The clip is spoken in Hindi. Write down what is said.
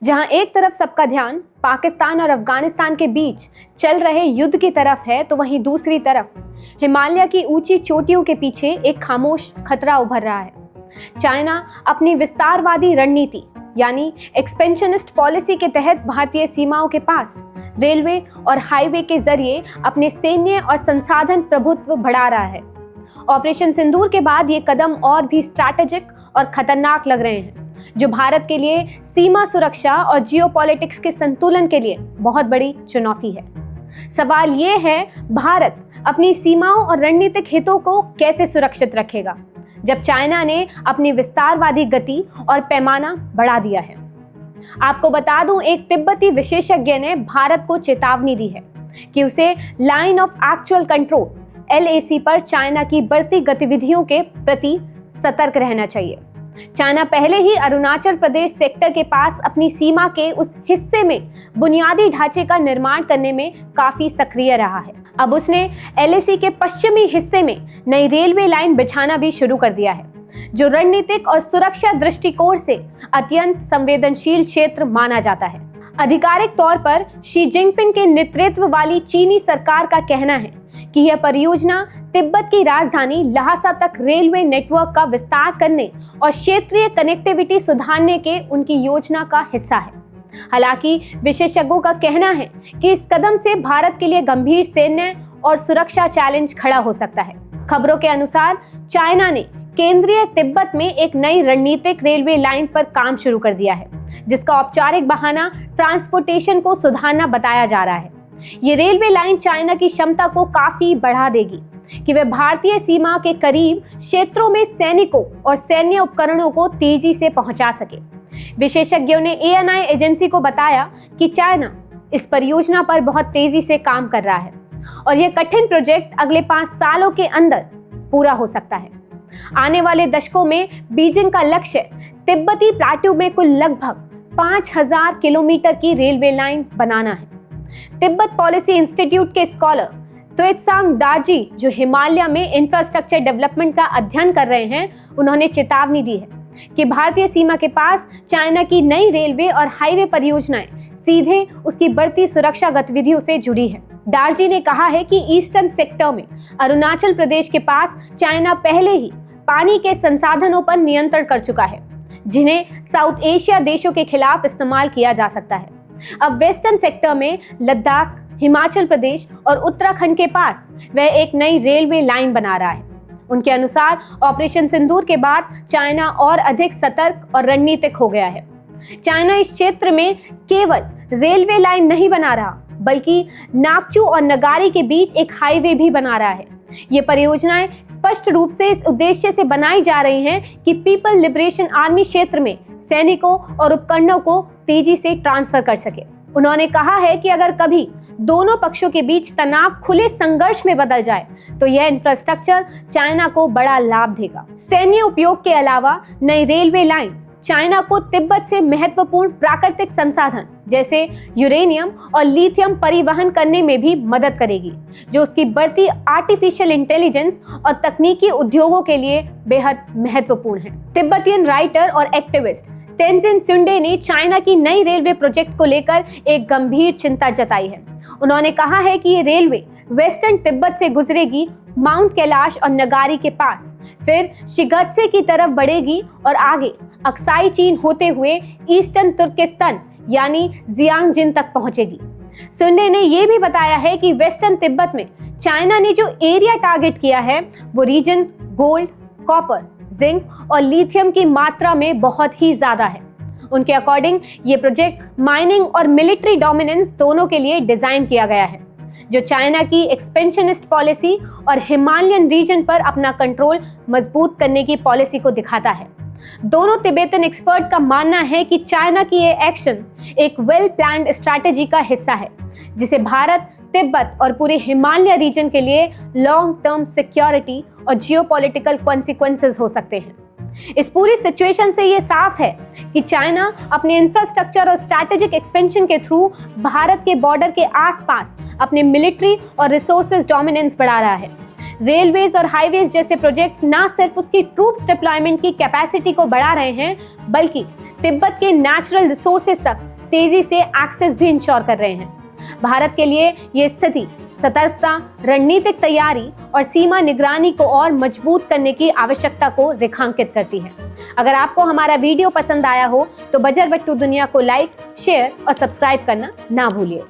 जहां एक तरफ सबका ध्यान पाकिस्तान और अफगानिस्तान के बीच चल रहे युद्ध की तरफ है, तो वहीं दूसरी तरफ हिमालय की ऊंची चोटियों के पीछे एक खामोश खतरा उभर रहा है। चाइना अपनी विस्तारवादी रणनीति यानी एक्सपेंशनिस्ट पॉलिसी के तहत भारतीय सीमाओं के पास रेलवे और हाईवे के जरिए अपने सैन्य और संसाधन प्रभुत्व बढ़ा रहा है। ऑपरेशन सिंदूर के बाद ये कदम और भी स्ट्रैटेजिक और खतरनाक लग रहे हैं, जो भारत के लिए सीमा सुरक्षा और जियोपॉलिटिक्स के संतुलन के लिए बहुत बड़ी चुनौती है। सवाल ये है, भारत अपनी सीमाओं और रणनीतिक हितों को कैसे सुरक्षित रखेगा जब चाइना ने अपनी विस्तारवादी गति और पैमाना बढ़ा दिया है। आपको बता दूं, एक तिब्बती विशेषज्ञ ने भारत को चेतावनी दी है कि उसे line of actual control LAC पर चाइना की बढ़ती गतिविधियों के प्रति सतर्क रहना चाहिए। चाइना पहले ही अरुणाचल प्रदेश सेक्टर के पास अपनी सीमा के उस हिस्से में बुनियादी ढांचे का निर्माण करने में काफी सक्रिय रहा है। अब उसने LAC के पश्चिमी हिस्से में नई रेलवे लाइन बिछाना भी शुरू कर दिया है, जो रणनीतिक और सुरक्षा दृष्टिकोण से अत्यंत संवेदनशील क्षेत्र माना जाता है। आधिकारिक तौर पर शी जिनपिंग के नेतृत्व वाली चीनी सरकार का कहना है कि यह परियोजना तिब्बत की राजधानी ल्हासा तक रेलवे नेटवर्क का विस्तार करने और क्षेत्रीय कनेक्टिविटी सुधारने के उनकी योजना का हिस्सा है। हालांकि विशेषज्ञों का कहना है कि इस कदम से भारत के लिए गंभीर सैन्य और सुरक्षा चैलेंज खड़ा हो सकता है। खबरों के अनुसार चाइना ने केंद्रीय तिब्बत में एक नई रणनीतिक रेलवे लाइन पर काम शुरू कर दिया है, जिसका औपचारिक बहाना ट्रांसपोर्टेशन को सुधारना बताया जा रहा है। ये रेलवे लाइन चाइना की क्षमता को काफी बढ़ा देगी कि वे भारतीय सीमा के करीब क्षेत्रों में सैनिकों और सैन्य उपकरणों को तेजी से पहुंचा सके। विशेषज्ञों ने ANI एजेंसी को बताया कि चाइना इस परियोजना पर बहुत तेजी से काम कर रहा है और यह कठिन प्रोजेक्ट अगले 5 सालों के अंदर पूरा हो सकता है। आने वाले दशकों में बीजिंग का लक्ष्य तिब्बती प्लाटू में कुल लगभग 5000 किलोमीटर की रेलवे लाइन बनाना है। तिब्बत पॉलिसी इंस्टीट्यूट के स्कॉलर त्वेत्सांग दार्जी, जो हिमालय में इंफ्रास्ट्रक्चर डेवलपमेंट का अध्ययन कर रहे हैं, उन्होंने चेतावनी दी है कि भारतीय सीमा के पास चाइना की नई रेलवे और हाईवे परियोजनाएं सीधे उसकी बढ़ती सुरक्षा गतिविधियों से जुड़ी है। दार्जी ने कहा है कि ईस्टर्न सेक्टर में अरुणाचल प्रदेश के पास चाइना पहले ही पानी के संसाधनों पर नियंत्रण कर चुका है, जिन्हें साउथ एशिया देशों के खिलाफ इस्तेमाल किया जा सकता है। अब वेस्टर्न सेक्टर में लद्दाख, हिमाचल प्रदेश और उत्तराखंड के पास वह एक नई रेलवे लाइन बना रहा है। उनके अनुसार ऑपरेशन सिंदूर के बाद चाइना और अधिक सतर्क और रणनीतिक हो गया है। चाइना इस क्षेत्र में केवल रेलवे लाइन नहीं बना रहा, बल्कि नाकचू और नगारी के बीच एक हाईवे भी बना रहा है। ये परियोजनाएं स्पष्ट रूप से इस उद्देश्य से बनाई जा रही हैं कि पीपल लिबरेशन आर्मी क्षेत्र में सैनिकों और उपकरणों को तेजी से ट्रांसफर कर सके। उन्होंने कहा है कि अगर कभी दोनों पक्षों के बीच तनाव खुले संघर्ष में बदल जाए तो यह इंफ्रास्ट्रक्चर चाइना को बड़ा लाभ देगा। सैन्य उपयोग के अलावा नई रेलवे लाइन चाइना को तिब्बत से महत्वपूर्ण प्राकृतिक संसाधन जैसे यूरेनियम और लिथियम परिवहन करने में भी मदद करेगी, जो उसकी बढ़ती आर्टिफिशियल इंटेलिजेंस और तकनीकी उद्योगों के लिए बेहद महत्वपूर्ण है। तिब्बतियन राइटर और एक्टिविस्ट तेंजिन सुंडे ने चाइना की नई रेलवे प्रोजेक्ट को लेकर एक गंभीर चिंता जताई है। उन्होंने कहा है कि ये रेलवे वेस्टर्न तिब्बत से गुजरेगी, माउंट कैलाश और नगारी के पास, फिर शिगत्से की तरफ बढ़ेगी और आगे अक्साई चीन होते हुए ईस्टर्न तुर्किस्तान यानी जियांगजिन तक पहुंचेगी। सुंडे ने यह भी बताया है कि वेस्टर्न तिब्बत में चाइना ने जो एरिया टारगेट किया है वो रीजन गोल्ड, कॉपर, जिंक और लिथियम की मात्रा में बहुत ही ज्यादा है। उनके अकॉर्डिंग ये प्रोजेक्ट माइनिंग और मिलिट्री डोमिनेंस दोनों के लिए डिजाइन किया गया है, जो चाइना की एक्सपेंशनिस्ट पॉलिसी और हिमालयन रीजन पर अपना कंट्रोल मजबूत करने की पॉलिसी को दिखाता है। दोनों तिब्बतन एक्सपर्ट का मानना है कि चाइना की ये एक्शन एक वेल प्लान्ड स्ट्रैटेजी का हिस्सा है, जिसे भारत, तिब्बत और पूरे हिमालय रीजन के लिए लॉन्ग टर्म सिक्योरिटी और जियोपॉलिटिकल कॉन्सिक्वेंसेस हो सकते हैं। इस पूरी सिचुएशन से ये साफ है कि चाइना अपने इंफ्रास्ट्रक्चर और स्ट्रैटेजिक एक्सपेंशन के थ्रू भारत के बॉर्डर के आसपास अपने मिलिट्री और रिसोर्सेज डोमिनेंस बढ़ा रहा है। रेलवेज और हाईवेज जैसे प्रोजेक्ट्स ना सिर्फ उसकी ट्रूप्स डिप्लॉयमेंट की कैपेसिटी को बढ़ा रहे हैं, बल्कि तिब्बत के नेचुरल रिसोर्सेज तक तेजी से एक्सेस भी इंश्योर कर रहे हैं। भारत के लिए ये स्थिति सतर्कता, रणनीतिक तैयारी और सीमा निगरानी को और मजबूत करने की आवश्यकता को रेखांकित करती है। अगर आपको हमारा वीडियो पसंद आया हो तो बजरबट्टू दुनिया को लाइक, शेयर और सब्सक्राइब करना ना भूलिए।